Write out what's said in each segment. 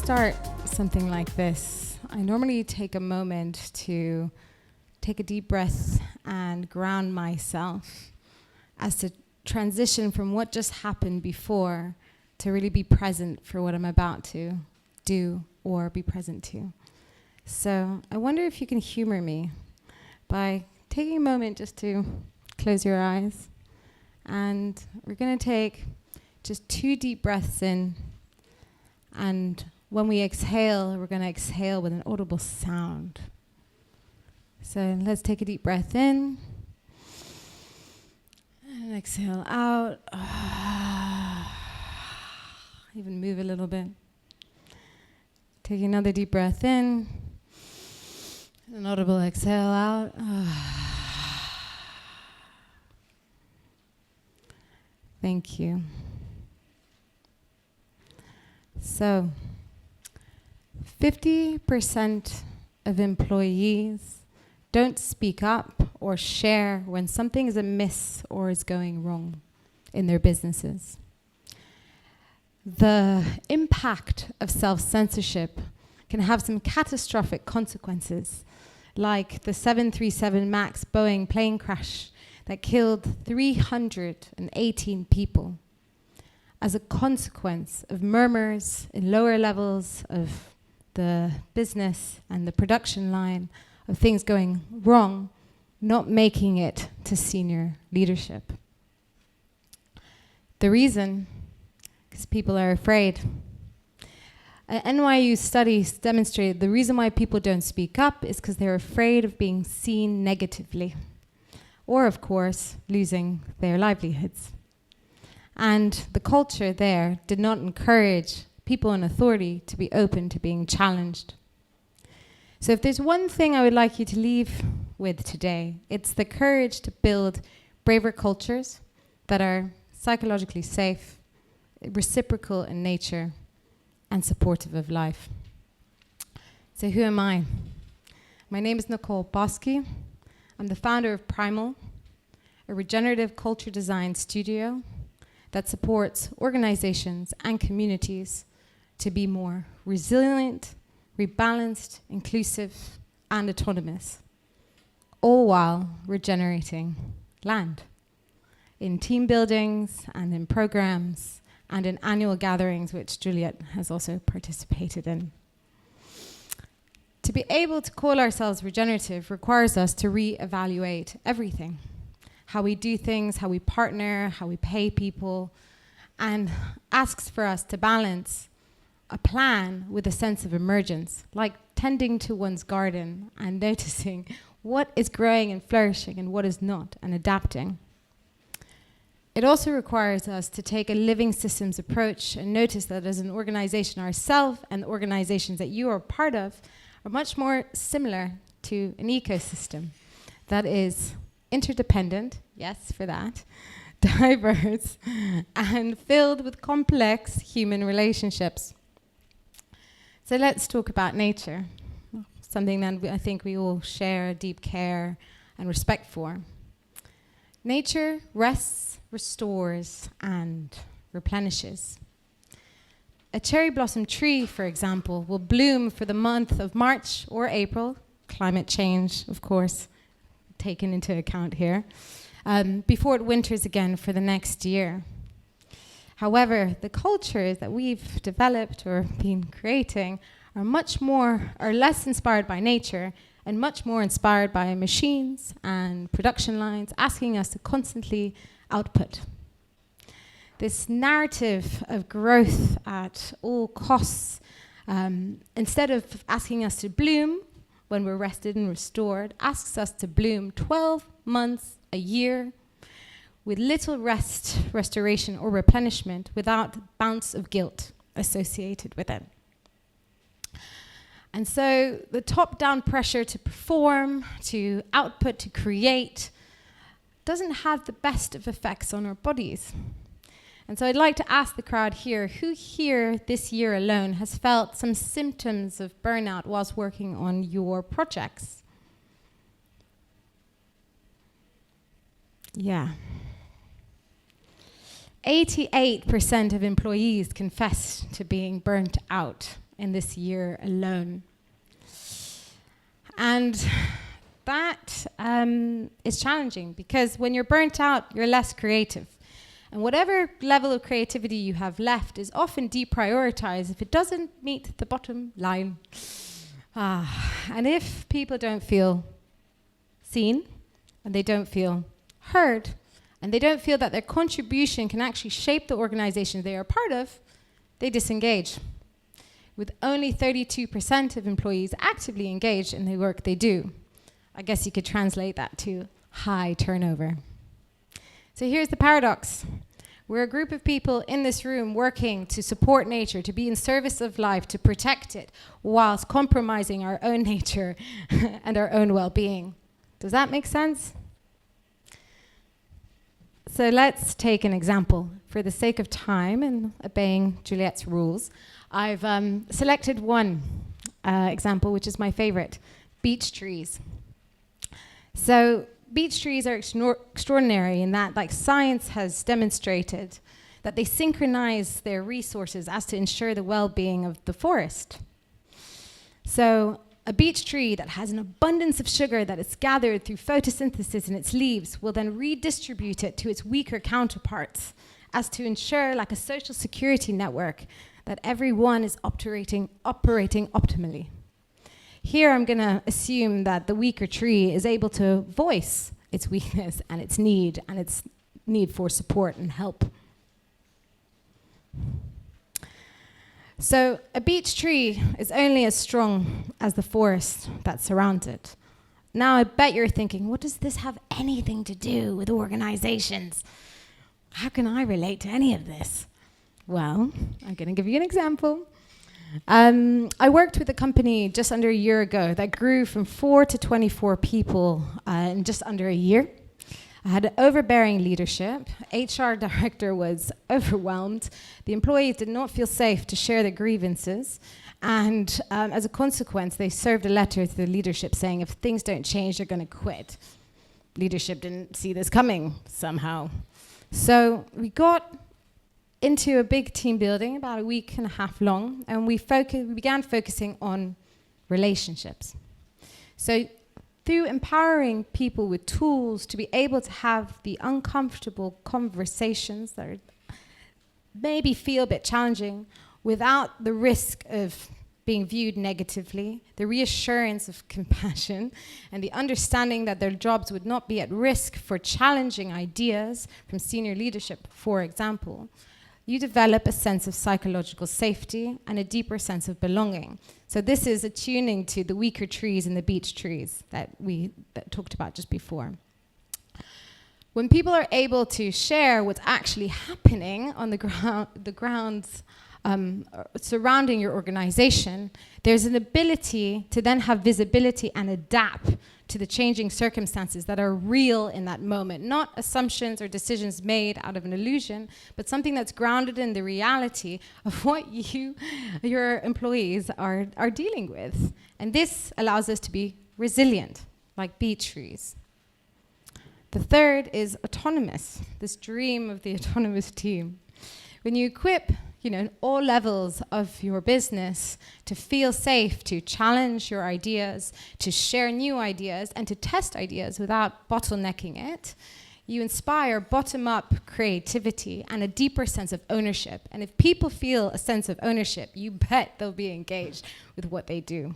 start something like this, I normally take a moment to take a deep breath and ground myself as to transition from what just happened before to really be present for what I'm about to do or be present to. So I wonder if you can humor me by taking a moment just to close your eyes. And we're going to take just 2 deep breaths in. And when we exhale, we're going to exhale with an audible sound. So let's take a deep breath in. And exhale out. Even move a little bit. Take another deep breath in. An audible exhale out. Thank you. So, 50% of employees don't speak up or share when something is amiss or is going wrong in their businesses. The impact of self-censorship can have some catastrophic consequences, like the 737 MAX Boeing plane crash that killed 318 people as a consequence of murmurs in lower levels of the business and the production line of things going wrong, not making it to senior leadership. The reason, because people are afraid. NYU studies demonstrated the reason why people don't speak up is because they're afraid of being seen negatively, or of course, losing their livelihoods. And the culture there did not encourage people in authority to be open to being challenged. So if there's one thing I would like you to leave with today, it's the courage to build braver cultures that are psychologically safe, reciprocal in nature, and supportive of life. So who am I? My name is Nicole Bosky. I'm the founder of Primal, a regenerative culture design studio that supports organizations and communities to be more resilient, rebalanced, inclusive, and autonomous, all while regenerating land in team buildings and in programs and in annual gatherings, which Juliet has also participated in. To be able to call ourselves regenerative requires us to re-evaluate everything. How we do things, how we partner, how we pay people, and asks for us to balance a plan with a sense of emergence, like tending to one's garden and noticing what is growing and flourishing and what is not, and adapting. It also requires us to take a living systems approach and notice that as an organization ourselves and the organizations that you are part of are much more similar to an ecosystem that is interdependent, yes, for that, diverse, and filled with complex human relationships. So let's talk about nature, something that I think we all share a deep care and respect for. Nature rests, restores, and replenishes. A cherry blossom tree, for example, will bloom for the month of March or April, climate change, of course, taken into account here, before it winters again for the next year. However, the cultures that we've developed or been creating are less inspired by nature and much more inspired by machines and production lines asking us to constantly output. This narrative of growth at all costs, instead of asking us to bloom when we're rested and restored, asks us to bloom 12 months a year with little rest, restoration, or replenishment without bounce of guilt associated with it. And so the top-down pressure to perform, to output, to create, doesn't have the best of effects on our bodies. And so I'd like to ask the crowd here, who here this year alone has felt some symptoms of burnout whilst working on your projects? Yeah. 88% of employees confess to being burnt out in this year alone. And that is challenging because when you're burnt out, you're less creative. And whatever level of creativity you have left is often deprioritized if it doesn't meet the bottom line. And if people don't feel seen, and they don't feel heard, and they don't feel that their contribution can actually shape the organization they are part of, they disengage. With only 32% of employees actively engaged in the work they do. I guess you could translate that to high turnover. So here's the paradox. We're a group of people in this room working to support nature, to be in service of life, to protect it, whilst compromising our own nature and our own well-being. Does that make sense? So let's take an example. For the sake of time and obeying Juliet's rules, I've selected one example, which is my favorite, beech trees. So beech trees are extraordinary in that, like, science has demonstrated that they synchronize their resources as to ensure the well-being of the forest. So a beech tree that has an abundance of sugar that is gathered through photosynthesis in its leaves will then redistribute it to its weaker counterparts as to ensure, like a social security network, that everyone is operating optimally. Here I'm going to assume that the weaker tree is able to voice its weakness and its need for support and help. So a beech tree is only as strong as the forest that surrounds it. Now I bet you're thinking, what does this have anything to do with organizations? How can I relate to any of this? Well, I'm going to give you an example. I worked with a company just under a year ago that grew from 4 to 24 people in just under a year. I had overbearing leadership. HR director was overwhelmed. The employees did not feel safe to share their grievances. And as a consequence, they served a letter to the leadership saying if things don't change, they're going to quit. Leadership didn't see this coming somehow. So we got into a big team building about a week and a half long, and we began focusing on relationships. So through empowering people with tools to be able to have the uncomfortable conversations that are maybe feel a bit challenging without the risk of being viewed negatively, the reassurance of compassion, and the understanding that their jobs would not be at risk for challenging ideas from senior leadership, for example, you develop a sense of psychological safety and a deeper sense of belonging. So this is attuning to the weaker trees and the beech trees that we talked about just before. When people are able to share what's actually happening on the grounds surrounding your organization, there's an ability to then have visibility and adapt to the changing circumstances that are real in that moment, not assumptions or decisions made out of an illusion, but something that's grounded in the reality of what your employees are dealing with. And this allows us to be resilient, like beech trees. The third is autonomous, this dream of the autonomous team. When you equip all levels of your business to feel safe, to challenge your ideas, to share new ideas, and to test ideas without bottlenecking it, you inspire bottom-up creativity and a deeper sense of ownership. And if people feel a sense of ownership, you bet they'll be engaged with what they do.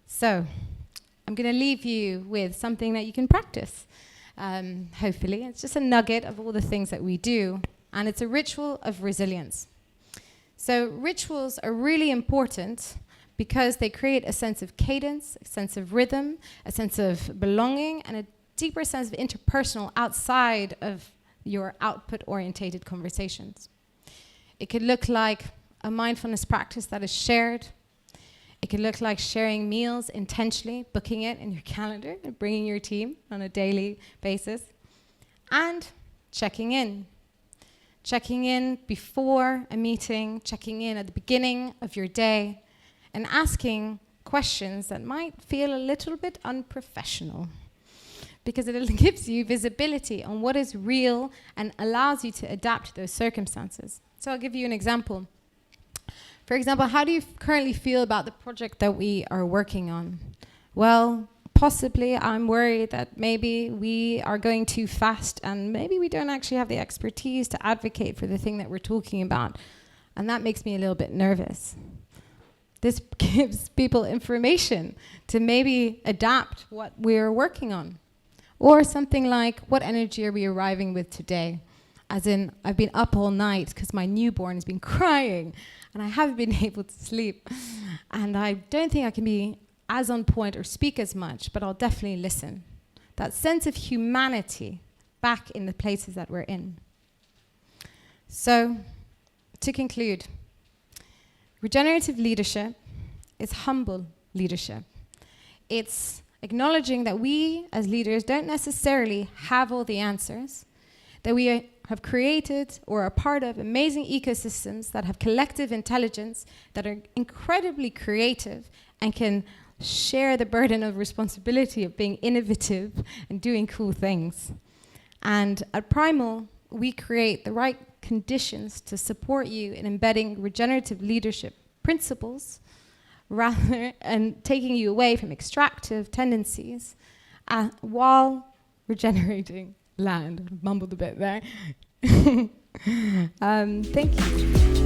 So I'm going to leave you with something that you can practice. Hopefully, it's just a nugget of all the things that we do. And it's a ritual of resilience. So rituals are really important because they create a sense of cadence, a sense of rhythm, a sense of belonging, and a deeper sense of interpersonal outside of your output-orientated conversations. It could look like a mindfulness practice that is shared. It could look like sharing meals intentionally, booking it in your calendar, and bringing your team on a daily basis. And checking in. Checking in before a meeting, checking in at the beginning of your day, and asking questions that might feel a little bit unprofessional, because it gives you visibility on what is real and allows you to adapt to those circumstances. So I'll give you an example. For example, how do you currently feel about the project that we are working on? Well, possibly I'm worried that maybe we are going too fast and maybe we don't actually have the expertise to advocate for the thing that we're talking about. And that makes me a little bit nervous. This gives people information to maybe adapt what we're working on. Or something like, what energy are we arriving with today? As in, I've been up all night because my newborn has been crying and I haven't been able to sleep. And I don't think I can be as on point or speak as much, but I'll definitely listen. That sense of humanity back in the places that we're in. So, to conclude, regenerative leadership is humble leadership. It's acknowledging that we as leaders don't necessarily have all the answers, that we have created or are part of amazing ecosystems that have collective intelligence, that are incredibly creative and can share the burden of responsibility of being innovative and doing cool things. And at Primal, we create the right conditions to support you in embedding regenerative leadership principles rather and taking you away from extractive tendencies while regenerating land. Mumbled a bit there. Thank you.